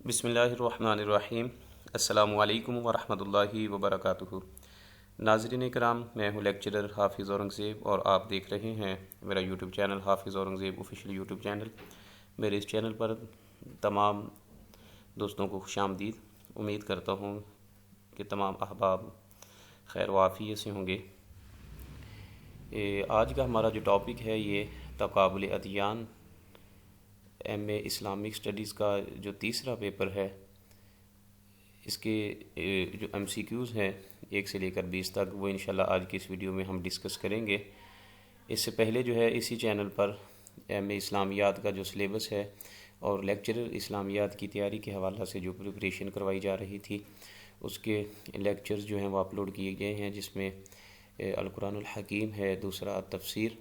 بسم اللہ الرحمن الرحیم۔ السلام علیکم ورحمۃ اللہ وبرکاتہ۔ ناظرین کرام، میں ہوں لیکچرر حافظ اورنگزیب اور آپ دیکھ رہے ہیں میرا یوٹیوب چینل حافظ اورنگزیب آفیشیل یوٹیوب چینل۔ میرے اس چینل پر تمام دوستوں کو خوش آمدید۔ امید کرتا ہوں کہ تمام احباب خیر و عافیت سے ہوں گے۔ آج کا ہمارا جو ٹاپک ہے یہ تقابل ادیان، ایم اے اسلامک اسٹڈیز کا جو تیسرا پیپر ہے، اس کے جو ایم سی کیوز ہیں 1 سے لے کر 20 تک، وہ انشاءاللہ آج کی اس ویڈیو میں ہم ڈسکس کریں گے۔ اس سے پہلے جو ہے اسی چینل پر ایم اے اسلامیات کا جو سلیبس ہے اور لیکچرر اسلامیات کی تیاری کے حوالہ سے جو پریپریشن کروائی جا رہی تھی، اس کے لیکچرز جو ہیں وہ اپلوڈ کیے گئے ہیں، جس میں القرآن الحکیم ہے، دوسرا تفسیر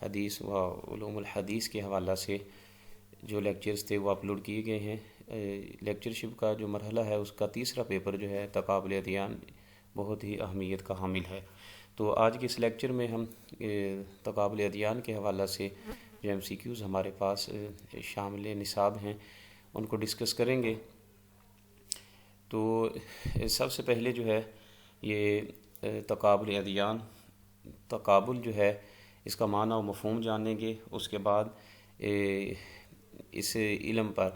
حدیث و علوم الحدیث کے حوالہ سے جو لیکچرز تھے وہ اپلوڈ کیے گئے ہیں۔ لیکچرشپ کا جو مرحلہ ہے اس کا تیسرا پیپر جو ہے تقابل ادیان بہت ہی اہمیت کا حامل ہے۔ تو آج کے اس لیکچر میں ہم تقابل ادیان کے حوالہ سے جو ایم سی کیوز ہمارے پاس شامل نصاب ہیں ان کو ڈسکس کریں گے۔ تو سب سے پہلے جو ہے یہ تقابل ادیان، تقابل جو ہے اس کا معنی و مفہوم جانیں گے۔ اس کے بعد اس علم پر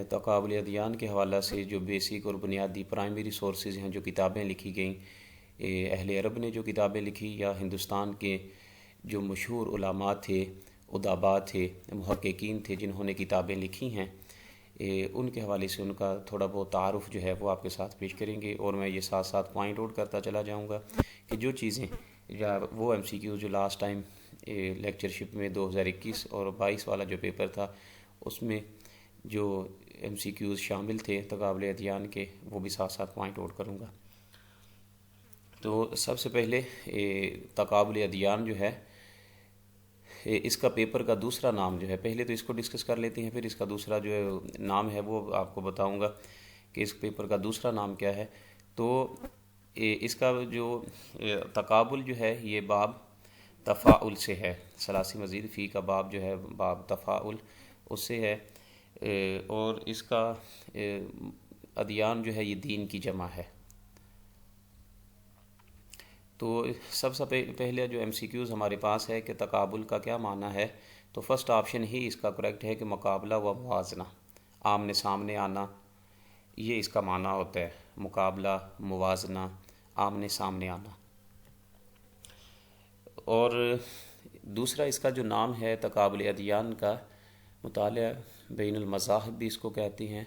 تقابل ادیان کے حوالہ سے جو بیسک اور بنیادی پرائمری سورسز ہیں، جو کتابیں لکھی گئیں، اہل عرب نے جو کتابیں لکھی یا ہندوستان کے جو مشہور علماء تھے، ادباء تھے، محققین تھے جنہوں نے کتابیں لکھی ہیں، ان کے حوالے سے ان کا تھوڑا بہت تعارف جو ہے وہ آپ کے ساتھ پیش کریں گے، اور میں یہ ساتھ ساتھ پوائنٹ آؤٹ کرتا چلا جاؤں گا کہ جو چیزیں یا وہ ایم سی کیو جو لاسٹ ٹائم لیکچرشپ میں 2021 اور 22 والا جو پیپر تھا اس میں جو ایم سی کیوز شامل تھے تقابل ادیان کے، وہ بھی ساتھ ساتھ پوائنٹ آؤٹ کروں گا۔ تو سب سے پہلے تقابل ادیان جو ہے اس کا پیپر کا دوسرا نام جو ہے، پہلے تو اس کو ڈسکس کر لیتے ہیں، پھر اس کا دوسرا جو نام ہے وہ آپ کو بتاؤں گا کہ اس پیپر کا دوسرا نام کیا ہے۔ تو اس کا جو تقابل جو ہے یہ باب تفاعل سے ہے، ثلاثی مزید فی کا باب جو ہے باب تفاعل اس سے ہے، اور اس کا ادیان جو ہے یہ دین کی جمع ہے۔ تو سب سے پہلے جو ایم سی کیوز ہمارے پاس ہے کہ تقابل کا کیا معنی ہے، تو فرسٹ آپشن ہی اس کا کریکٹ ہے کہ مقابلہ و موازنہ، آمنے سامنے آنا، یہ اس کا معنی ہوتا ہے، مقابلہ، موازنہ، آمنے سامنے آنا۔ اور دوسرا اس کا جو نام ہے تقابل ادیان کا، مطالعہ بین المذاہب بھی اس کو کہتے ہیں،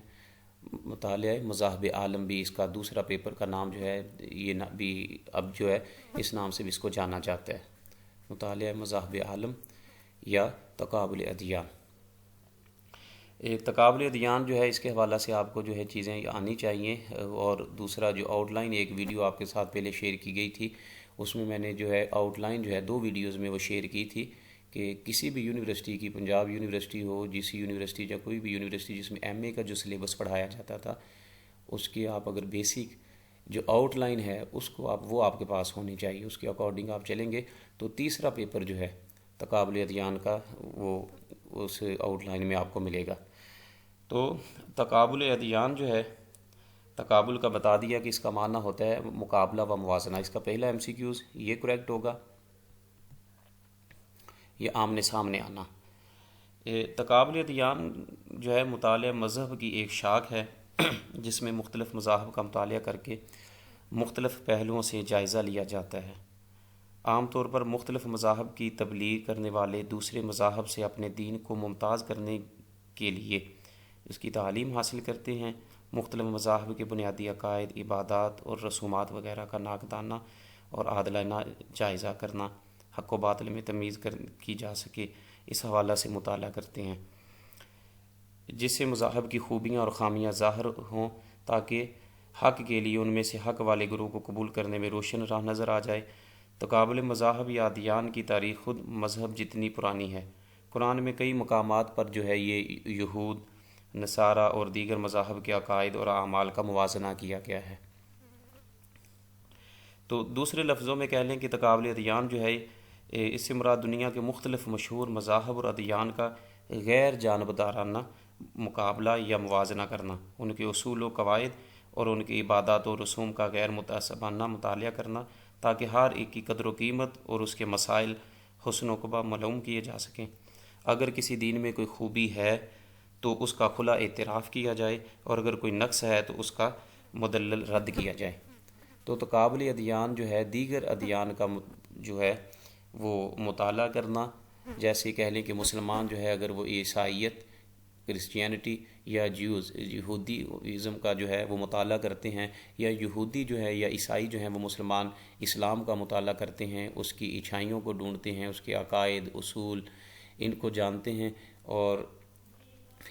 مطالعہ مذاہب عالم بھی اس کا دوسرا پیپر کا نام جو ہے، یہ بھی اب جو ہے اس نام سے بھی اس کو جانا جاتا ہے، مطالعہ مذاہب عالم یا تقابل ادیان۔ تقابل ادیان جو ہے اس کے حوالہ سے آپ کو جو ہے چیزیں آنی چاہیے، اور دوسرا جو آؤٹ لائن ایک ویڈیو آپ کے ساتھ پہلے شیئر کی گئی تھی، اس میں نے جو ہے آؤٹ لائن جو ہے 2 ویڈیوز میں وہ شیئر کی تھی کہ کسی بھی یونیورسٹی کی، پنجاب یونیورسٹی ہو، جی سی یونیورسٹی یا کوئی بھی یونیورسٹی جس میں ایم اے کا جو سلیبس پڑھایا جاتا تھا، اس کی آپ اگر بیسک جو آؤٹ لائن ہے اس کو وہ آپ کے پاس ہونی چاہیے، اس کے اکارڈنگ آپ چلیں گے تو تیسرا پیپر جو ہے تقابل ادیان کا وہ اس آؤٹ لائن میں آپ کو ملے گا۔ تو تقابل ادیان جو ہے، تقابل کا بتا دیا کہ اس کا معنی ہوتا ہے مقابلہ و موازنہ، اس کا پہلا ایم سی کیوز یہ کریکٹ ہوگا، یہ آمنے سامنے آنا۔ تقابل ادیان جو ہے مطالعہ مذہب کی ایک شاخ ہے جس میں مختلف مذاہب کا مطالعہ کر کے مختلف پہلوؤں سے جائزہ لیا جاتا ہے۔ عام طور پر مختلف مذاہب کی تبلیغ کرنے والے دوسرے مذاہب سے اپنے دین کو ممتاز کرنے کے لیے اس کی تعلیم حاصل کرتے ہیں۔ مختلف مذاہب کے بنیادی عقائد، عبادات اور رسومات وغیرہ کا ناقدانہ اور عادلانہ جائزہ کرنا، حق و باطل میں تمیز کی جا سکے، اس حوالہ سے مطالعہ کرتے ہیں، جس سے مذاہب کی خوبیاں اور خامیاں ظاہر ہوں تاکہ حق کے لیے ان میں سے حق والے گروہ کو قبول کرنے میں روشن راہ نظر آ جائے۔ تقابل مذاہب یا ادیان کی تاریخ خود مذہب جتنی پرانی ہے۔ قرآن میں کئی مقامات پر جو ہے یہ یہود، نصارہ اور دیگر مذاہب کے عقائد اور اعمال کا موازنہ کیا گیا ہے۔ تو دوسرے لفظوں میں کہہ لیں کہ تقابل ادیان جو ہے اس سے مراد دنیا کے مختلف مشہور مذاہب اور ادیان کا غیر جانبدارانہ مقابلہ یا موازنہ کرنا، ان کے اصول و قواعد اور ان کی عبادات و رسوم کا غیر متعصبانہ مطالعہ کرنا، تاکہ ہر ایک کی قدر و قیمت اور اس کے مسائل حسن و قبح معلوم کیے جا سکیں۔ اگر کسی دین میں کوئی خوبی ہے تو اس کا کھلا اعتراف کیا جائے، اور اگر کوئی نقص ہے تو اس کا مدلل رد کیا جائے۔ تو تقابل ادیان جو ہے دیگر ادیان کا جو ہے وہ مطالعہ کرنا، جیسے کہہ لیں کہ مسلمان جو ہے اگر وہ عیسائیت، کرسچینٹی یا یہودیزم کا جو ہے وہ مطالعہ کرتے ہیں، یا یہودی جو ہے یا عیسائی جو ہیں وہ مسلمان اسلام کا مطالعہ کرتے ہیں، اس کی اچھائیوں کو ڈھونڈتے ہیں، اس کے عقائد، اصول ان کو جانتے ہیں اور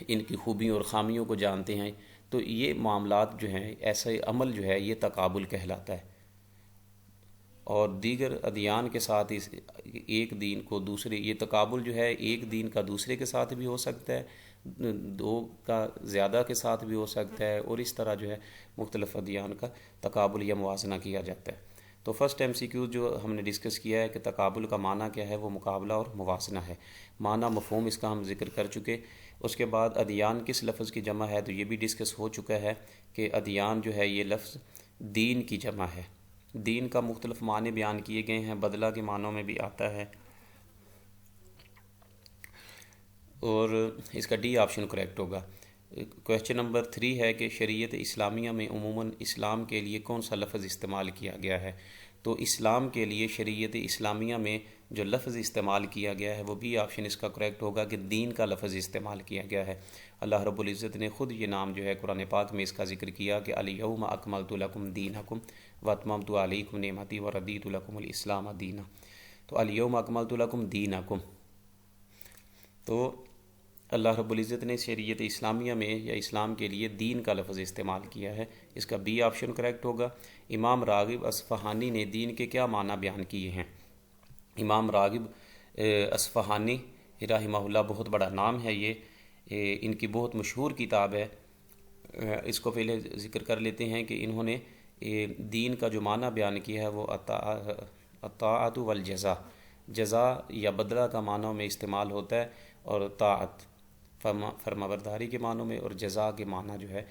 ان کی خوبیوں اور خامیوں کو جانتے ہیں، تو یہ معاملات جو ہیں، ایسے عمل جو ہے یہ تقابل کہلاتا ہے۔ اور دیگر ادیان کے ساتھ ایک دین کو دوسرے، یہ تقابل جو ہے ایک دین کا دوسرے کے ساتھ بھی ہو سکتا ہے، دو کا زیادہ کے ساتھ بھی ہو سکتا ہے، اور اس طرح جو ہے مختلف ادیان کا تقابل یا موازنہ کیا جاتا ہے۔ تو فرسٹ MCQ جو ہم نے ڈسکس کیا ہے کہ تقابل کا معنی کیا ہے، وہ مقابلہ اور موازنہ ہے۔ معنی مفہوم اس کا ہم ذکر کر چکے۔ اس کے بعد ادیان کس لفظ کی جمع ہے، تو یہ بھی ڈسکس ہو چکا ہے کہ ادیان جو ہے یہ لفظ دین کی جمع ہے۔ دین کا مختلف معنی بیان کیے گئے ہیں، بدلہ کے معنوں میں بھی آتا ہے، اور اس کا ڈی آپشن کریکٹ ہوگا۔ کویسچن نمبر 3 ہے کہ شریعت اسلامیہ میں عموماً اسلام کے لیے کون سا لفظ استعمال کیا گیا ہے؟ تو اسلام کے لیے شریعت اسلامیہ میں جو لفظ استعمال کیا گیا ہے وہ بھی آپشن اس کا کریکٹ ہوگا کہ دین کا لفظ استعمال کیا گیا ہے۔ اللہ رب العزت نے خود یہ نام جو ہے قرآن پاک میں اس کا ذکر کیا کہ الیوم اکملت لکم دینکم واتممت علیکم نعمتی ورضیت لکم الاسلام دینا۔ تو الیوم اکملت لکم دینکم، تو اللہ رب العزت نے شریعت اسلامیہ میں یا اسلام کے لیے دین کا لفظ استعمال کیا ہے، اس کا بی آپشن کریکٹ ہوگا۔ امام راغب اصفہانی نے دین کے کیا معنی بیان کیے ہیں؟ امام راغب اصفہانی رحمہ اللہ، بہت بڑا نام ہے یہ، ان کی بہت مشہور کتاب ہے۔ اس کو پہلے ذکر کر لیتے ہیں کہ انہوں نے دین کا جو معنی بیان کیا ہے وہ الطاعت والجزا، جزا یا بدلہ کا معنوں میں استعمال ہوتا ہے، اور طاعت فرمانبرداری کے معنوں میں، اور جزا کے معنی جو ہے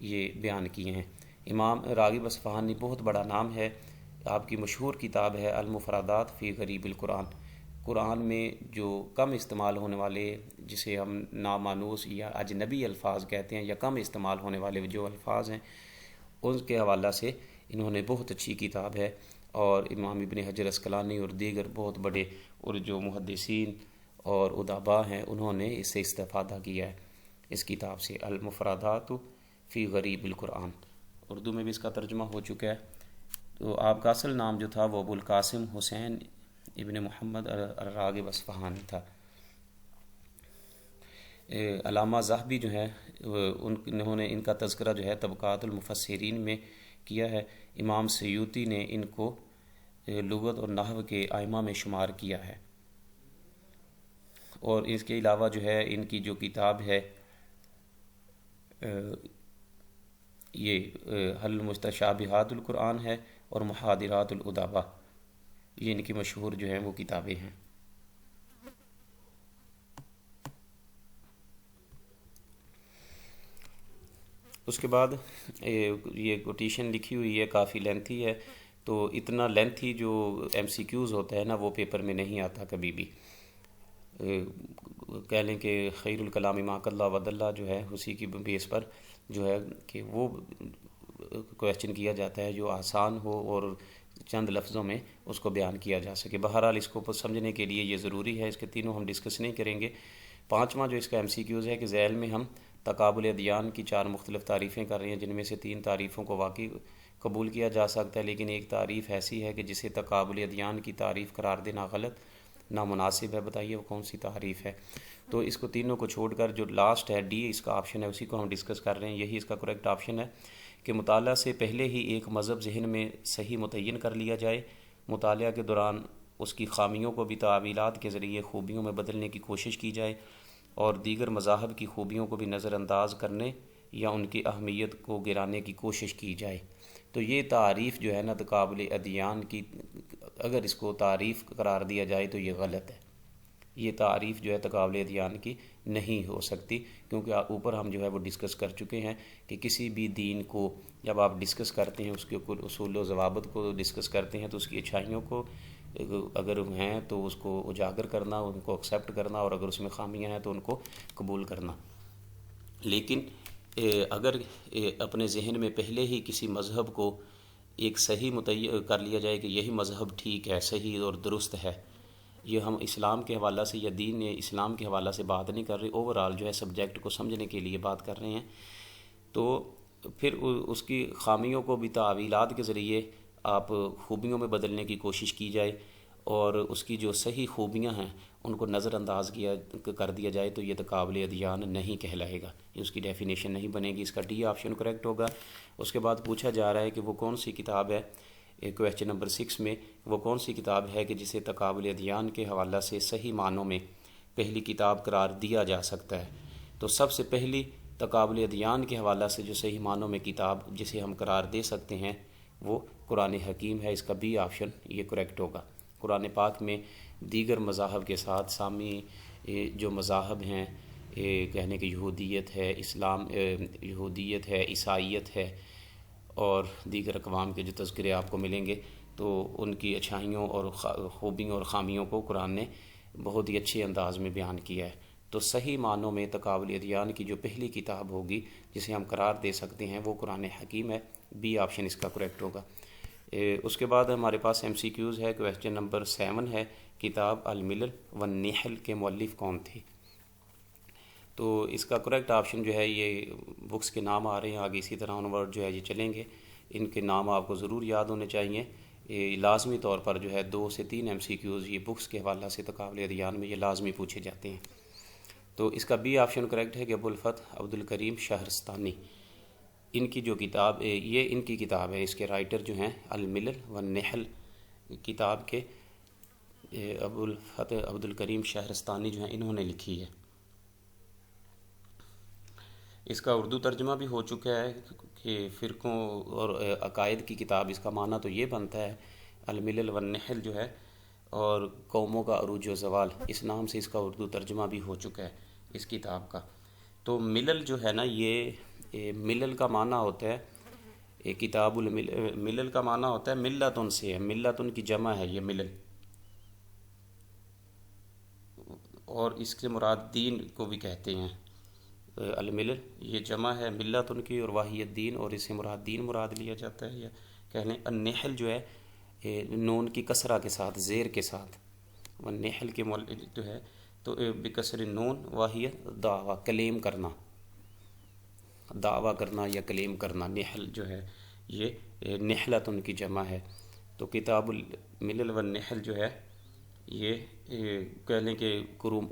یہ بیان کیے ہیں۔ امام راغب اصفہانی بہت بڑا نام ہے، آپ کی مشہور کتاب ہے المفردات فی غریب القرآن۔ قرآن میں جو کم استعمال ہونے والے، جسے ہم نامانوس یا اجنبی الفاظ کہتے ہیں، یا کم استعمال ہونے والے جو الفاظ ہیں، ان کے حوالہ سے انہوں نے بہت اچھی کتاب ہے، اور امام ابن حجر عسقلانی اور دیگر بہت بڑے اور جو محدثین اور ادباء ہیں انہوں نے اس سے استفادہ کیا ہے، اس کتاب سے، المفردات فی غریب القرآن۔ اردو میں بھی اس کا ترجمہ ہو چکا ہے۔ تو آپ کا اصل نام جو تھا وہ ابو القاسم حسین ابن محمد الراغب اصفہانی تھا۔ علامہ ذہبی جو ہے انہوں نے ان کا تذکرہ جو ہے طبقات المفسرین میں کیا ہے۔ امام سیوطی نے ان کو لغت اور نحو کے ائمہ میں شمار کیا ہے، اور اس کے علاوہ جو ہے ان کی جو کتاب ہے یہ حل مستشابہات القرآن ہے، اور محاضرات الادباء، یہ ان کی مشہور جو ہیں وہ کتابیں ہیں۔ اس کے بعد یہ کوٹیشن لکھی ہوئی ہے، کافی لینتھی ہے، تو اتنا لینتھی جو MCQs ہوتا ہے نا وہ پیپر میں نہیں آتا کبھی بھی۔ کہہ لیں کہ خیر الکلام ما قل ودل جو ہے اسی کی بیس پر جو ہے کہ وہ کویسچن کیا جاتا ہے جو آسان ہو اور چند لفظوں میں اس کو بیان کیا جا سکے۔ بہرحال اس کو سمجھنے کے لیے یہ ضروری ہے، اس کے تینوں ہم ڈسکس نہیں کریں گے۔ پانچواں جو اس کا MCQs ہے کہ ذیل میں ہم تقابل ادیان کی 4 مختلف تعریفیں کر رہے ہیں، جن میں سے 3 تعریفوں کو واقعی قبول کیا جا سکتا ہے، لیکن ایک تعریف ایسی ہے کہ جسے تقابل ادیان کی تعریف قرار دینا غلط، نامناسب ہے۔ بتائیے وہ کون سی تعریف ہے؟ تو اس کو تینوں کو چھوڑ کر جو لاسٹ ہے ڈی اس کا آپشن ہے، اسی کو ہم ڈسکس کر رہے ہیں، یہی اس کا کریکٹ آپشن ہے کہ مطالعہ سے پہلے ہی ایک مذہب ذہن میں صحیح متعین کر لیا جائے، مطالعہ کے دوران اس کی خامیوں کو بھی تعویلات کے ذریعے خوبیوں میں بدلنے کی کوشش کی جائے، اور دیگر مذاہب کی خوبیوں کو بھی نظر انداز کرنے یا ان کی اہمیت کو گرانے کی کوشش کی جائے۔ تو یہ تعریف جو ہے نا تقابل ادیان کی، اگر اس کو تعریف قرار دیا جائے تو یہ غلط ہے، یہ تعریف جو ہے تقابل ادیان کی نہیں ہو سکتی، کیونکہ اوپر ہم جو ہے وہ ڈسکس کر چکے ہیں کہ کسی بھی دین کو جب آپ ڈسکس کرتے ہیں، اس کے کل اصول و ضوابط کو ڈسکس کرتے ہیں، تو اس کی اچھائیوں کو اگر ہیں تو اس کو اجاگر کرنا، ان کو ایکسیپٹ کرنا، اور اگر اس میں خامیاں ہیں تو ان کو قبول کرنا۔ لیکن اگر اپنے ذہن میں پہلے ہی کسی مذہب کو ایک صحیح متعین کر لیا جائے کہ یہی مذہب ٹھیک ہے، صحیح اور درست ہے، یہ ہم اسلام کے حوالہ سے یا دین اسلام کے حوالہ سے بات نہیں کر رہے، اوورال جو ہے سبجیکٹ کو سمجھنے کے لیے بات کر رہے ہیں، تو پھر اس کی خامیوں کو بھی تعویلات کے ذریعے آپ خوبیوں میں بدلنے کی کوشش کی جائے، اور اس کی جو صحیح خوبیاں ہیں ان کو نظر انداز کر دیا جائے، تو یہ تقابل ادیان نہیں کہلائے گا، یہ اس کی ڈیفینیشن نہیں بنے گی۔ اس کا ڈی آپشن کریکٹ ہوگا۔ اس کے بعد پوچھا جا رہا ہے کہ وہ کون سی کتاب ہے، کویسچن نمبر 6 میں وہ کون سی کتاب ہے کہ جسے تقابل ادیان کے حوالہ سے صحیح معنوں میں پہلی کتاب قرار دیا جا سکتا ہے؟ تو سب سے پہلی تقابل ادیان کے حوالہ سے جو صحیح معنوں میں کتاب جسے ہم قرار دے سکتے ہیں وہ قرآن حکیم ہے۔ اس کا بی آپشن یہ کریکٹ ہوگا۔ قرآن پاک میں دیگر مذاہب کے ساتھ سامی جو مذاہب ہیں، کہنے کہ یہودیت ہے، اسلام یہودیت ہے، عیسائیت ہے، اور دیگر اقوام کے جو تذکرے آپ کو ملیں گے، تو ان کی اچھائیوں اور خوبیوں اور خامیوں کو قرآن نے بہت ہی اچھے انداز میں بیان کیا ہے۔ تو صحیح معنوں میں تقابل ادیان کی جو پہلی کتاب ہوگی جسے ہم قرار دے سکتے ہیں وہ قرآن حکیم ہے۔ بی آپشن اس کا کریکٹ ہوگا۔ اس کے بعد ہمارے پاس ایم سی کیوز ہے۔ کویسچن نمبر 7 ہے، کتاب الملل والنحل کے مؤلف کون تھے؟ تو اس کا کریکٹ آپشن جو ہے، یہ بکس کے نام آ رہے ہیں آگے اسی طرح عنوان جو ہے یہ چلیں گے، ان کے نام آپ کو ضرور یاد ہونے چاہیے۔ لازمی طور پر جو ہے 2 سے 3 ایم سی کیوز یہ بکس کے حوالہ سے تقابل ادیان میں یہ لازمی پوچھے جاتے ہیں۔ تو اس کا بی آپشن کریکٹ ہے کہ ابوالفتح عبدالکریم شہرستانی، ان کی جو کتاب یہ ان کی کتاب ہے، اس کے رائٹر جو ہیں الملل والنحل کتاب کے ابوالفتح عبدالکریم شہرستانی جو ہیں انہوں نے لکھی ہے۔ اس کا اردو ترجمہ بھی ہو چکا ہے کہ فرقوں اور عقائد کی کتاب، اس کا معنی تو یہ بنتا ہے الملل والنحل جو ہے، اور قوموں کا عروج و زوال، اس نام سے اس کا اردو ترجمہ بھی ہو چکا ہے اس کتاب کا۔ تو ملل جو ہے نا، یہ ملل کا معنی ہوتا ہے، کتاب ملل کا معنی ہوتا ہے ملتن سے ہے، ملتن کی جمع ہے یہ ملل، اور اس سے مراد دین کو بھی کہتے ہیں۔ الملل یہ جمع ہے ملتن کی، اور واحد دین، اور اس سے مراد دین مراد لیا جاتا ہے۔ یا کہہ لیں النحل جو ہے نون کی کسرہ کے ساتھ، زیر کے ساتھ، والنحل کے جو ہے تو بکسر نون واحد دعویٰ، کلیم کرنا، دعویٰ کرنا یا کلیم کرنا، نحل جو ہے یہ نحلتن کی جمع ہے۔ تو کتاب الملل والنحل جو ہے یہ کہہ لیں کہ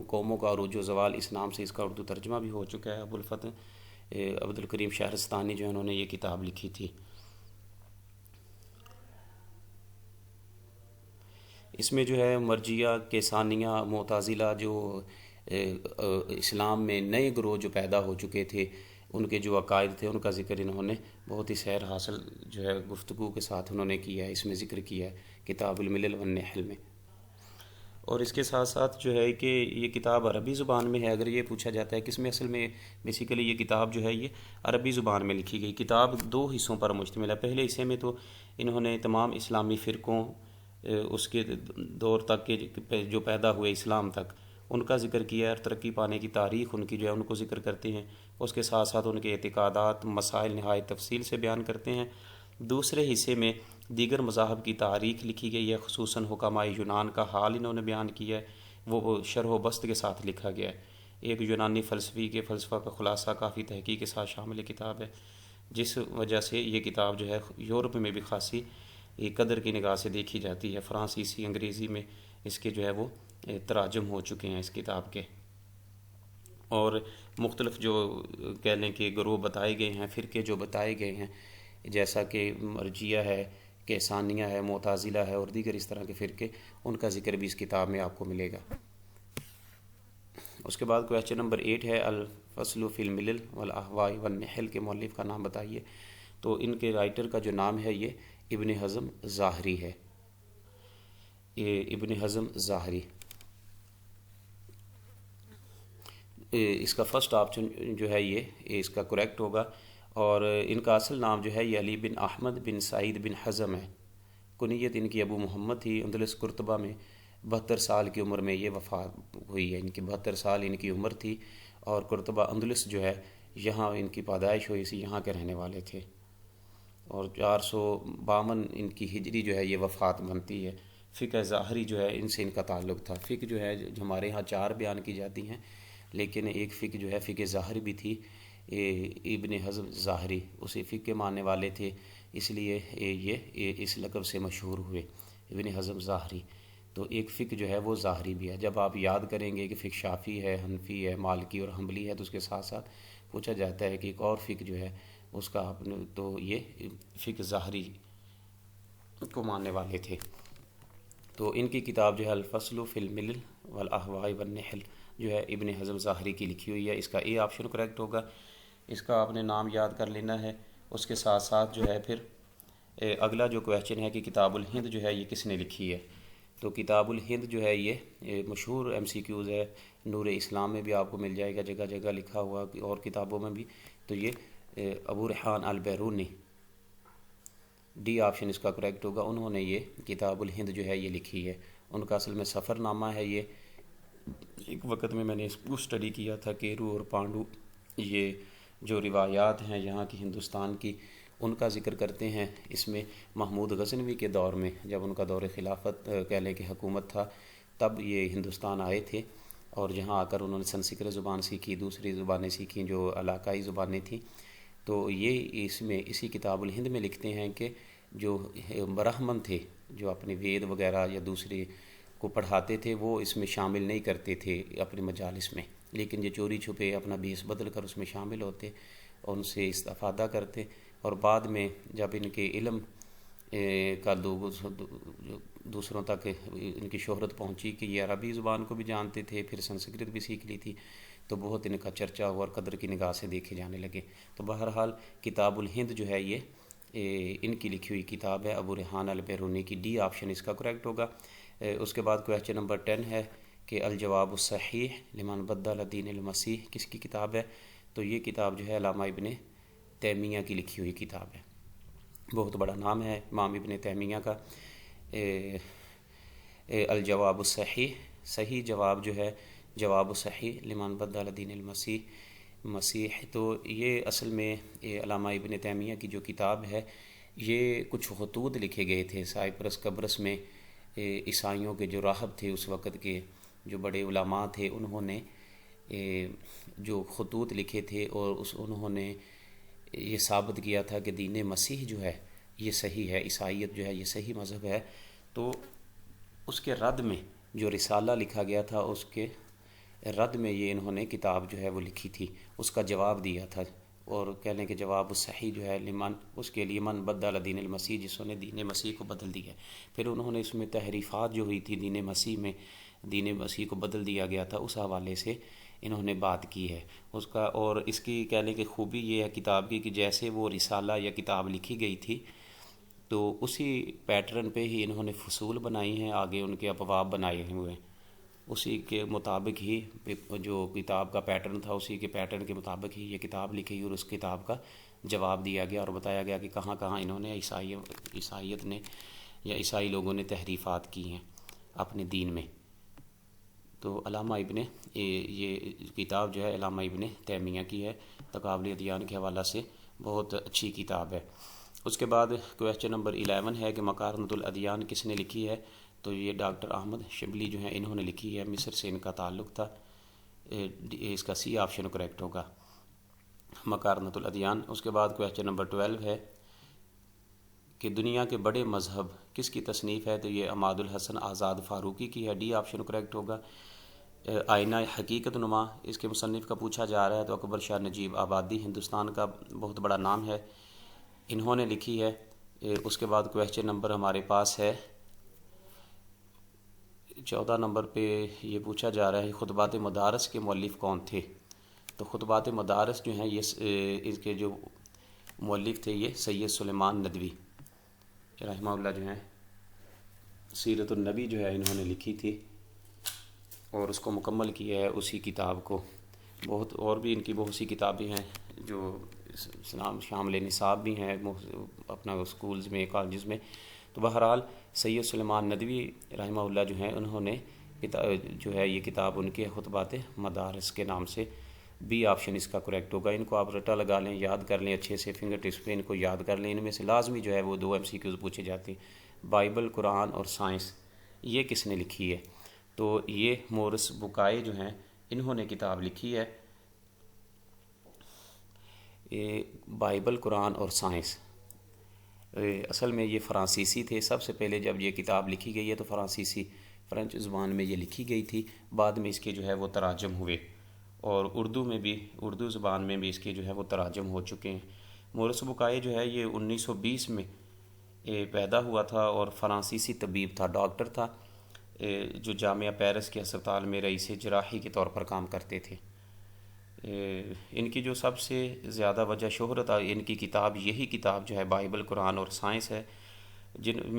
قوموں کا عروج و زوال، اس نام سے اس کا اردو ترجمہ بھی ہو چکا ہے۔ ابوالفتح عبدالکریم شہرستانی جو ہے انہوں نے یہ کتاب لکھی تھی۔ اس میں جو ہے مرجیہ، کیسانیہ، معتزلہ جو اسلام میں نئے گروہ جو پیدا ہو چکے تھے، ان کے جو عقائد تھے ان کا ذکر انہوں نے بہت ہی سیر حاصل جو ہے گفتگو کے ساتھ انہوں نے کیا ہے، اس میں ذکر کیا ہے کتاب الملل والنحل میں۔ اور اس کے ساتھ ساتھ جو ہے کہ یہ کتاب عربی زبان میں ہے۔ اگر یہ پوچھا جاتا ہے کہ اس میں اصل میں بیسیکلی یہ کتاب جو ہے یہ عربی زبان میں لکھی گئی کتاب 2 حصوں پر مشتمل ہے۔ پہلے حصے میں تو انہوں نے تمام اسلامی فرقوں، اس کے دور تک کے جو پیدا ہوئے اسلام تک، ان کا ذکر کیا ہے، اور ترقی پانے کی تاریخ ان کی جو ہے ان کو ذکر کرتے ہیں۔ اس کے ساتھ ساتھ ان کے اعتقادات، مسائل نہایت تفصیل سے بیان کرتے ہیں۔ دوسرے حصے میں دیگر مذاہب کی تاریخ لکھی گئی ہے، خصوصاً حکماء یونان کا حال انہوں نے بیان کیا ہے، وہ شرح و بسط کے ساتھ لکھا گیا ہے۔ ایک یونانی فلسفی کے فلسفہ کا خلاصہ کافی تحقیق کے ساتھ شامل کتاب ہے، جس وجہ سے یہ کتاب جو ہے یورپ میں بھی خاصی قدر کی نگاہ سے دیکھی جاتی ہے۔ فرانسیسی، انگریزی میں اس کے جو ہے وہ تراجم ہو چکے ہیں اس کتاب کے، اور مختلف جو کہہ لیں کہ گروہ بتائے گئے ہیں، فرقے جو بتائے گئے ہیں، جیسا کہ مرجیہ ہے، کیسانیہ ہے، معتزلہ ہے، اور دیگر اس طرح کے فرقے، ان کا ذکر بھی اس کتاب میں آپ کو ملے گا۔ اس کے بعد کویسچن نمبر 8 ہے، الفصل فی الملل والاہواء والنحل کے مؤلف کا نام بتائیے۔ تو ان کے رائٹر کا جو نام ہے یہ ابن حزم ظاہری ہے، یہ ابن حزم ظاہری۔ اس کا فرسٹ آپشن جو ہے یہ اس کا کریکٹ ہوگا، اور ان کا اصل نام جو ہے یہ علی بن احمد بن سعید بن حزم ہے۔ کنیت ان کی ابو محمد تھی۔ اندلس قرطبہ میں 72 سال کی عمر میں یہ وفات ہوئی ہے، ان کی 72 سال ان کی عمر تھی، اور قرطبہ اندلس جو ہے یہاں ان کی پیدائش ہوئی سی، یہاں کے رہنے والے تھے، اور 452 ان کی ہجری جو ہے یہ وفات بنتی ہے۔ فقہ ظاہری جو ہے ان سے ان کا تعلق تھا۔ فقہ جو ہے جو ہمارے ہاں 4 بیان کی جاتی ہیں، لیکن ایک فقہ جو ہے فقہ ظاہری بھی تھی، ابن حزم ظاہری، اسی فقہ کے ماننے والے تھے، اس لیے یہ اس لقب سے مشہور ہوئے، ابن حزم ظاہری۔ تو ایک فقہ جو ہے وہ ظاہری بھی ہے۔ جب آپ یاد کریں گے کہ فقہ شافعی ہے، حنفی ہے، مالکی اور حنبلی ہے، تو اس کے ساتھ ساتھ پوچھا جاتا ہے کہ ایک اور فقہ جو ہے اس کا آپ نے، تو یہ فقہ ظاہری کو ماننے والے تھے۔ تو ان کی کتاب جو ہے الفصل فی الملل والاہواء والنحل جو ہے ابن حزم ظاہری کی لکھی ہوئی ہے، اس کا اے آپشن کریکٹ ہوگا۔ اس کا آپ نے نام یاد کر لینا ہے۔ اس کے ساتھ ساتھ جو ہے پھر اگلا جو کویشچن ہے کہ کتاب الہند جو ہے یہ کس نے لکھی ہے، تو کتاب الہند جو ہے یہ مشہور ایم سی کیوز ہے، نور اسلام میں بھی آپ کو مل جائے گا، جگہ جگہ لکھا ہوا اور کتابوں میں بھی۔ تو یہ ابو ریحان البیرونی، ڈی آپشن اس کا کریکٹ ہوگا، انہوں نے یہ کتاب الہند جو ہے یہ لکھی ہے۔ ان کا اصل میں سفر نامہ ہے یہ۔ ایک وقت میں نے اس کو اسٹڈی کیا تھا، کیرو اور پانڈو یہ جو روایات ہیں یہاں کی ہندوستان کی، ان کا ذکر کرتے ہیں۔ اس میں محمود غزنوی کے دور میں، جب ان کا دور خلافت کہہ لیں کہ حکومت تھا، تب یہ ہندوستان آئے تھے، اور جہاں آ کر انہوں نے سنسکرت زبان سیکھی، دوسری زبانیں سیکھیں جو علاقائی زبانیں تھیں۔ تو یہ اس میں اسی کتاب الہند میں لکھتے ہیں کہ جو برہمن تھے، جو اپنے وید وغیرہ یا دوسرے کو پڑھاتے تھے، وہ اس میں شامل نہیں کرتے تھے اپنے مجالس میں، لیکن یہ چوری چھپے اپنا بیس بدل کر اس میں شامل ہوتے اور ان سے استفادہ کرتے، اور بعد میں جب ان کے علم کا دوسروں تک ان کی شہرت پہنچی کہ یہ عربی زبان کو بھی جانتے تھے، پھر سنسکرت بھی سیکھ لی تھی، تو بہت ان کا چرچا ہوا اور قدر کی نگاہ سے دیکھے جانے لگے۔ تو بہرحال کتاب الہند جو ہے یہ ان کی لکھی ہوئی کتاب ہے، ابو ریحان البیرونی کی، ڈی آپشن اس کا کریکٹ ہوگا۔ اس کے بعد کویشچن نمبر 10 ہے کہ الجواب الصحیح لمن بدل دین المسیح کس کی کتاب ہے، تو یہ کتاب جو ہے علامہ ابن تیمیہ کی لکھی ہوئی کتاب ہے۔ بہت بڑا نام ہے امام ابن تیمیہ کا۔ الجواب الصحیح، صحیح جواب جو ہے، جواب صحیح لمن بدل دین مسیح، تو یہ اصل میں علامہ ابن تیمیہ کی جو کتاب ہے، یہ کچھ خطوط لکھے گئے تھے سائپرس قبرص میں۔ عیسائیوں کے جو راہب تھے اس وقت کے، جو بڑے علماء تھے، انہوں نے جو خطوط لکھے تھے، اور انہوں نے یہ ثابت کیا تھا کہ دین مسیح جو ہے یہ صحیح ہے، عیسائیت جو ہے یہ صحیح مذہب ہے۔ تو اس کے رد میں جو رسالہ لکھا گیا تھا، اس کے رد میں یہ انہوں نے کتاب جو ہے وہ لکھی تھی، اس کا جواب دیا تھا، اور کہہ لیں کہ جواب صحیح جو ہے لمن، اس کے لیے من بدل دین المسیح، جسوں نے دین مسیح کو بدل دیا ہے۔ پھر انہوں نے اس میں تحریفات جو ہوئی تھی دین مسیح میں، دین مسیح کو بدل دیا گیا تھا، اس حوالے سے انہوں نے بات کی ہے اس کا۔ اور اس کی کہہ لیں کہ خوبی یہ ہے کتاب کی کہ جیسے وہ رسالہ یا کتاب لکھی گئی تھی، تو اسی پیٹرن پہ ہی انہوں نے فصول بنائی ہیں، آگے ان کے ابواب بنائے ہوئے ہیں، اسی کے مطابق ہی جو کتاب کا پیٹرن تھا، اسی کے پیٹرن کے مطابق ہی یہ کتاب لکھی، اور اس کتاب کا جواب دیا گیا اور بتایا گیا کہ کہاں کہاں انہوں نے عیسائیت نے یا عیسائی لوگوں نے تحریفات کی ہیں اپنے دین میں۔ تو علامہ ابن یہ کتاب جو ہے علامہ ابن تیمیہ کی ہے، تقابل ادیان کے حوالہ سے بہت اچھی کتاب ہے۔ اس کے بعد کویشچن نمبر 11 ہے کہ مقارنۃ الادیان کس نے لکھی ہے، تو یہ ڈاکٹر احمد شبلی جو ہیں انہوں نے لکھی ہے، مصر سے ان کا تعلق تھا۔ اس کا سی آپشن کریکٹ ہوگا، مقارنۃ الادیان۔ اس کے بعد کویشچن نمبر 12 ہے کہ دنیا کے بڑے مذہب کس کی تصنیف ہے، تو یہ عماد الحسن آزاد فاروقی کی ہے، ڈی آپشن کریکٹ ہوگا۔ آئینہ حقیقت نما اس کے مصنف کا پوچھا جا رہا ہے، تو اکبر شاہ نجیب آبادی ہندوستان کا بہت بڑا نام ہے، انہوں نے لکھی ہے۔ اس کے بعد کویشچن نمبر ہمارے پاس ہے 14 نمبر پہ، یہ پوچھا جا رہا ہے خطبات مدارس کے مؤلف کون تھے، تو خطبات مدارس جو ہیں یہ اس کے جو مؤلف تھے یہ سید سلیمان ندوی رحمہ اللہ جو ہیں، سیرت النبی جو ہے انہوں نے لکھی تھی، اور اس کو مکمل کیا ہے اسی کتاب کو بہت اور بھی ان کی بہت سی کتابیں ہیں جو اسلام شامل نصاب بھی ہیں اپنا اسکولز میں کالجز میں. تو بہرحال سید سلیمان ندوی رحمہ اللہ جو ہیں انہوں نے جو ہے یہ کتاب ان کے خطبات مدارس کے نام سے. بی آپشن اس کا کریکٹ ہوگا. ان کو آپ رٹا لگا لیں, یاد کر لیں اچھے سے, فنگر ٹپس پہ ان کو یاد کر لیں. ان میں سے لازمی جو ہے وہ 2 MCQs پوچھے جاتے ہیں. بائبل, قرآن اور سائنس یہ کس نے لکھی ہے؟ تو یہ مورس بکائے جو ہیں انہوں نے کتاب لکھی ہے بائبل, قرآن اور سائنس. اصل میں یہ فرانسیسی تھے. سب سے پہلے جب یہ کتاب لکھی گئی ہے تو فرینچ زبان میں یہ لکھی گئی تھی. بعد میں اس کے جو ہے وہ تراجم ہوئے, اور اردو زبان میں بھی اس کے جو ہے وہ تراجم ہو چکے ہیں. مورس بکائے جو ہے یہ 1920 میں پیدا ہوا تھا, اور فرانسیسی طبیب تھا, ڈاکٹر تھا, جو جامعہ پیرس کے ہسپتال میں رئیس جراحی کے طور پر کام کرتے تھے. ان کی جو سب سے زیادہ وجہ شہرت ان کی کتاب یہی کتاب جو ہے بائبل, قرآن اور سائنس ہے,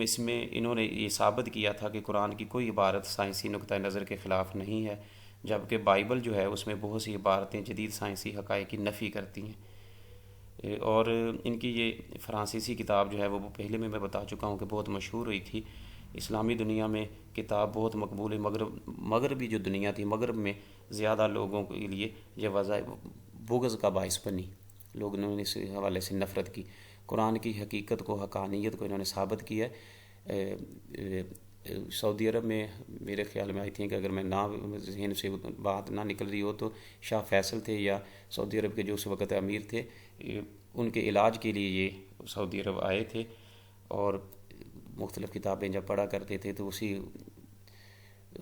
اس میں انہوں نے یہ ثابت کیا تھا کہ قرآن کی کوئی عبارت سائنسی نقطہ نظر کے خلاف نہیں ہے, جبکہ بائبل جو ہے اس میں بہت سی عبارتیں جدید سائنسی حقائق کی نفی کرتی ہیں. اور ان کی یہ فرانسیسی کتاب جو ہے وہ پہلے میں بتا چکا ہوں کہ بہت مشہور ہوئی تھی. اسلامی دنیا میں کتاب بہت مقبول ہے. مغربی جو دنیا تھی, مغرب میں زیادہ لوگوں کے لیے یہ بغض کا باعث بنی. لوگوں نے اس حوالے سے نفرت کی. قرآن کی حقیقت کو, حقانیت کو انہوں نے ثابت کیا ہے. سعودی عرب میں میرے خیال میں آئی تھیں کہ اگر میں ذہن سے بات نہ نکل رہی ہو تو شاہ فیصل تھے, یا سعودی عرب کے جو اس وقت امیر تھے, ان کے علاج کے لیے یہ سعودی عرب آئے تھے, اور مختلف کتابیں جب پڑھا کرتے تھے تو اسی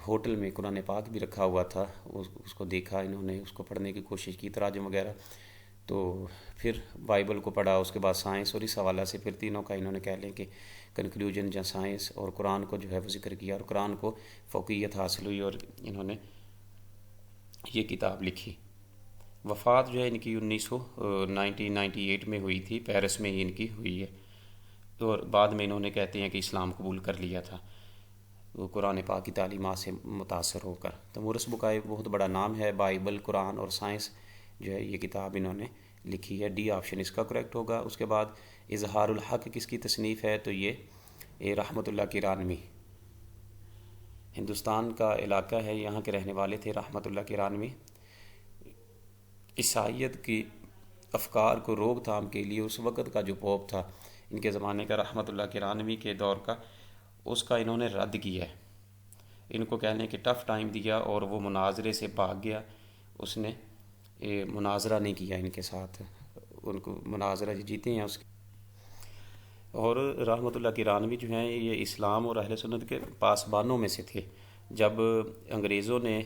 ہوٹل میں قرآن پاک بھی رکھا ہوا تھا. اس کو دیکھا انہوں نے, اس کو پڑھنے کی کوشش کی, تراجم وغیرہ. تو پھر بائبل کو پڑھا, اس کے بعد سائنس, اور اس حوالے سے پھر تینوں کا انہوں نے کہہ لیں کہ کنکلیوژن جہاں سائنس اور قرآن کو جو ہے وہ ذکر کیا, اور قرآن کو فوقیت حاصل ہوئی, اور انہوں نے یہ کتاب لکھی. وفات جو ہے ان کی 1998 میں ہوئی تھی, پیرس میں ہی ان کی ہوئی ہے. اور بعد میں انہوں نے کہتے ہیں کہ اسلام قبول کر لیا تھا وہ قرآن پاک کی تعلیمات سے متاثر ہو کر. تو مورس بکائے بہت بڑا نام ہے. بائبل, قرآن اور سائنس جو ہے یہ کتاب انہوں نے لکھی ہے. ڈی آپشن اس کا کریکٹ ہوگا. اس کے بعد اظہار الحق کس کی تصنیف ہے؟ تو یہ رحمت اللہ کرانوی, ہندوستان کا علاقہ ہے, یہاں کے رہنے والے تھے رحمت اللہ کرانوی. عیسائیت کی افکار کو روک تھام کے لیے اس وقت کا جو پوپ تھا ان کے زمانے کا, رحمت اللہ کرانوی کے دور کا, اس کا انہوں نے رد کیا ہے. ان کو کہنے کہ ٹف ٹائم دیا, اور وہ مناظرے سے بھاگ گیا. اس نے مناظرہ نہیں کیا ان کے ساتھ, ان کو مناظرہ جیتے ہیں اس. اور رحمت اللہ کرانوی جو ہیں یہ اسلام اور اہل سنت کے پاسبانوں میں سے تھے. جب انگریزوں نے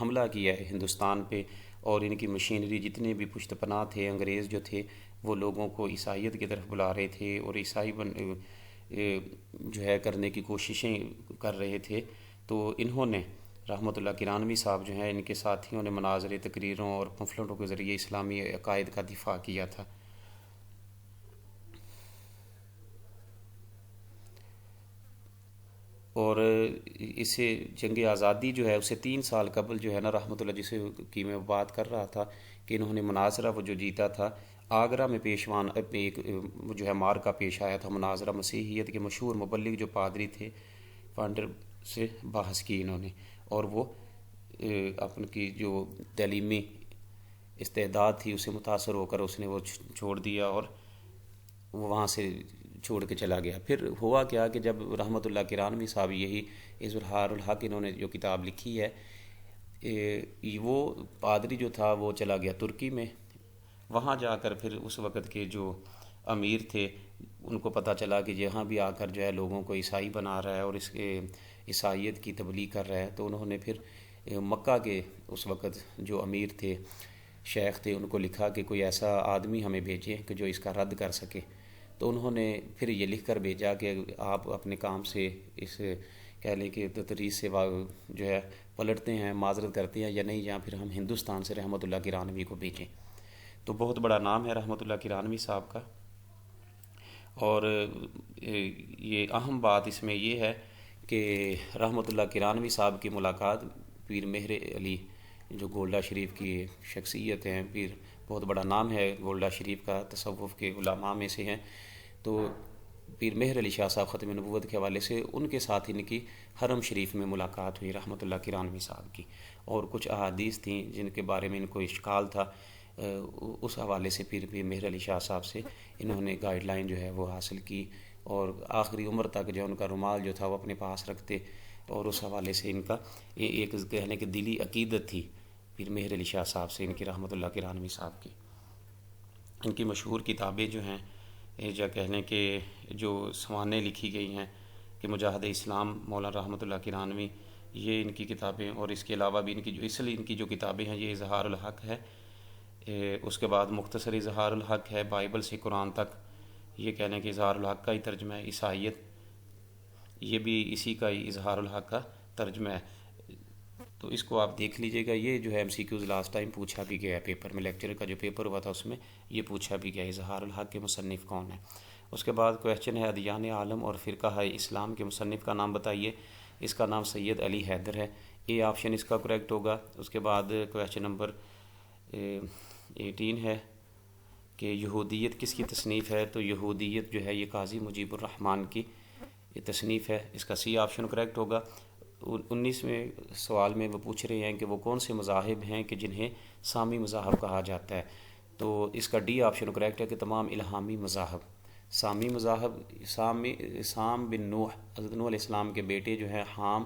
حملہ کیا ہے ہندوستان پہ, اور ان کی مشینری جتنے بھی پشت پناہ تھے, انگریز جو تھے وہ لوگوں کو عیسائیت کی طرف بلا رہے تھے, اور عیسائی جو ہے کرنے کی کوششیں کر رہے تھے. تو انہوں نے رحمت اللہ کرانوی صاحب جو ہیں ان کے ساتھیوں نے مناظرے, تقریروں اور پمفلٹوں کے ذریعے اسلامی عقائد کا دفاع کیا تھا. اور اسے جنگ آزادی جو ہے اسے 3 سال قبل جو ہے نا رحمت اللہ جسے کی میں بات کر رہا تھا کہ انہوں نے مناظرہ وہ جو جیتا تھا آگرہ میں پیشوان ایک جو ہے مارکا پیش آیا تھا مناظرہ. مسیحیت کے مشہور مبلغ جو پادری تھے فانڈر سے بحث کی انہوں نے, اور وہ اپن کی جو تعلیمی استعداد تھی اسے متاثر ہو کر اس نے وہ چھوڑ دیا, اور وہاں سے چھوڑ کے چلا گیا. پھر ہوا کیا کہ جب رحمت اللہ کرانوی صاحب یہی اظہار الحق انہوں نے جو کتاب لکھی ہے, وہ پادری جو تھا وہ چلا گیا ترکی میں. وہاں جا کر پھر اس وقت کے جو امیر تھے ان کو پتہ چلا کہ یہاں بھی آ کر جو ہے لوگوں کو عیسائی بنا رہا ہے اور اس کے عیسائیت کی تبلیغ کر رہا ہے. تو انہوں نے پھر مکہ کے اس وقت جو امیر تھے, شیخ تھے, ان کو لکھا کہ کوئی ایسا آدمی ہمیں بھیجے کہ جو اس کا رد کر سکے. تو انہوں نے پھر یہ لکھ کر بھیجا کہ آپ اپنے کام سے اس کہہ لیں کہ تدریس سے جو ہے پلٹتے ہیں, معذرت کرتے ہیں یا نہیں, یا پھر ہم ہندوستان سے رحمت اللہ کرانوی کو بھیجیں. تو بہت بڑا نام ہے رحمت اللہ کرانوی صاحب کا. اور یہ اہم بات اس میں یہ ہے کہ رحمت اللہ کرانوی صاحب کی ملاقات پیر مہر علی جو گولڈا شریف کی شخصیت ہیں، پیر بہت بڑا نام ہے گولڈا شریف کا، تصوف کے علماء میں سے ہیں۔ تو پیر مہر علی شاہ صاحب ختم نبوت کے حوالے سے ان کے ساتھ ان کی حرم شریف میں ملاقات ہوئی رحمۃ اللہ کرانوی صاحب کی، اور کچھ احادیث تھیں جن کے بارے میں ان کو اشکال تھا، اس حوالے سے پیر مہر علی شاہ صاحب سے انہوں نے گائیڈ لائن جو ہے وہ حاصل کی، اور آخری عمر تک جو ان کا رومال جو تھا وہ اپنے پاس رکھتے، اور اس حوالے سے ان کا ایک کہنے کہ دلی عقیدت تھی پیر مہر علی شاہ صاحب سے ان کی رحمۃ اللہ کرانوی صاحب کی۔ ان کی مشہور کتابیں جو ہیں، یا کہنے کہ جو سوانح لکھی گئی ہیں کہ مجاہد اسلام مولانا رحمۃ اللہ کرانوی، یہ ان کی کتابیں، اور اس کے علاوہ بھی ان کی جو اصلی ان کی جو کتابیں ہیں یہ اظہار الحق ہے، اس کے بعد مختصر اظہار الحق ہے، بائبل سے قرآن تک، یہ کہنے کہ اظہار الحق کا ہی ترجمہ ہے، عیسائیت یہ بھی اسی کا ہی اظہار الحق کا ترجمہ ہے۔ تو اس کو آپ دیکھ لیجئے گا، یہ جو ہے M C Qs last time پوچھا بھی گیا ہے پیپر میں، لیکچر کا جو پیپر ہوا تھا اس میں یہ پوچھا بھی گیا ہے اظہار الحق کے مصنف کون ہیں۔ اس کے بعد کویشچن ہے ادیان عالم اور فرقہ اسلام کے مصنف کا نام بتائیے، اس کا نام سید علی حیدر ہے، اے آپشن اس کا کریکٹ ہوگا۔ اس کے بعد کویشچن نمبر 18 ہے کہ یہودیت کس کی تصنیف ہے، تو یہودیت جو ہے یہ قاضی مجیب الرحمن کی یہ تصنیف ہے، اس کا سی آپشن کریکٹ ہوگا۔ 19ویں سوال میں وہ پوچھ رہے ہیں کہ وہ کون سے مذاہب ہیں کہ جنہیں سامی مذاہب کہا جاتا ہے، تو اس کا ڈی آپشن کریکٹ ہے کہ تمام الہامی مذاہب۔ سامی مذاہب، سام بن نوح، حضرت نوح علیہ السلام کے بیٹے جو ہیں حام،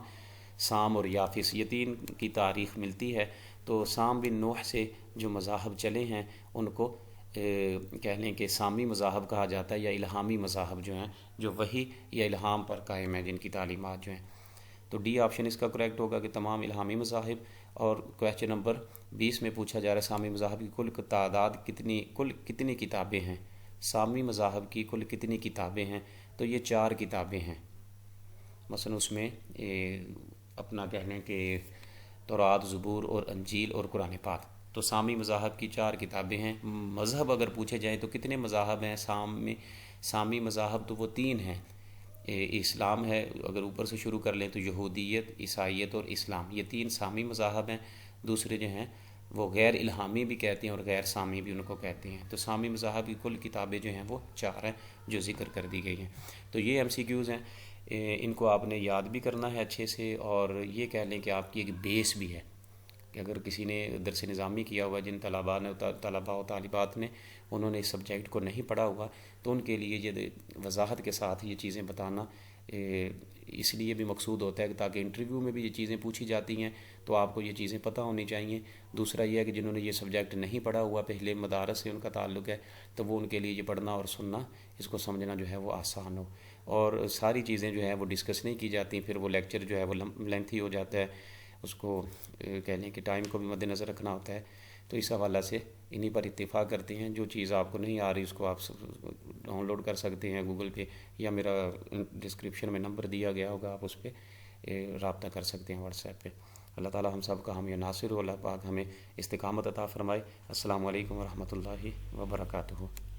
سام اور یافس، یہ تین کی تاریخ ملتی ہے، تو سام بن نوح سے جو مذاہب چلے ہیں ان کو کہہ لیں کہ سامی مذاہب کہا جاتا ہے، یا الہامی مذاہب جو ہیں جو وحی یا الہام پر قائم ہیں، جن کی تعلیمات جو ہیں، تو ڈی آپشن اس کا کریکٹ ہوگا کہ تمام الہامی مذاہب۔ اور کویشچن نمبر 20 میں پوچھا جا رہا ہے سامی مذاہب کی کل تعداد کتنی کتابیں ہیں، سامی مذاہب کی کل کتنی کتابیں ہیں، تو یہ 4 کتابیں ہیں، مثلا اس میں اپنا کہنے کہ تورات، زبور اور انجیل اور قرآن پاک، تو سامی مذاہب کی 4 کتابیں ہیں۔ مذہب اگر پوچھے جائیں تو کتنے مذاہب ہیں سامی مذاہب، تو وہ 3 ہیں، اسلام ہے، اگر اوپر سے شروع کر لیں تو یہودیت، عیسائیت اور اسلام، یہ 3 سامی مذاہب ہیں، دوسرے جو ہیں وہ غیر الہامی بھی کہتے ہیں اور غیر سامی بھی ان کو کہتے ہیں، تو سامی مذاہب کی کل کتابیں جو ہیں وہ 4 ہیں جو ذکر کر دی گئی ہیں۔ تو یہ ایم سی کیوز ہیں، ان کو آپ نے یاد بھی کرنا ہے اچھے سے، اور یہ کہہ لیں کہ آپ کی ایک بیس بھی ہے کہ اگر کسی نے درس نظامی کیا ہوا، جن طلباء و طالبات نے انہوں نے اس سبجیکٹ کو نہیں پڑھا ہوا، تو ان کے لیے یہ وضاحت کے ساتھ یہ چیزیں بتانا اس لیے بھی مقصود ہوتا ہے کہ تاکہ انٹرویو میں بھی یہ چیزیں پوچھی جاتی ہیں تو آپ کو یہ چیزیں پتہ ہونی چاہیے۔ دوسرا یہ ہے کہ جنہوں نے یہ سبجیکٹ نہیں پڑھا ہوا، پہلے مدارس سے ان کا تعلق ہے، تو وہ ان کے لیے یہ پڑھنا اور سننا، اس کو سمجھنا جو ہے وہ آسان ہو، اور ساری چیزیں جو ہیں وہ ڈسکس نہیں کی جاتی، پھر وہ لیکچر جو ہے وہ لینتھی ہو جاتا ہے، اس کو کہنے کہ ٹائم کو بھی مد نظر رکھنا ہوتا ہے، تو اس حوالہ سے انہی پر اتفاق کرتے ہیں۔ جو چیز آپ کو نہیں آ رہی اس کو آپ ڈاؤن لوڈ کر سکتے ہیں گوگل پہ، یا میرا ڈسکرپشن میں نمبر دیا گیا ہوگا، آپ اس پہ رابطہ کر سکتے ہیں واٹس ایپ پہ۔ اللہ تعالی ہم سب کا حامی و ناصر ہو، اللہ پاک ہمیں استقامت عطا فرمائے۔ السلام علیکم ورحمۃ اللہ وبرکاتہ۔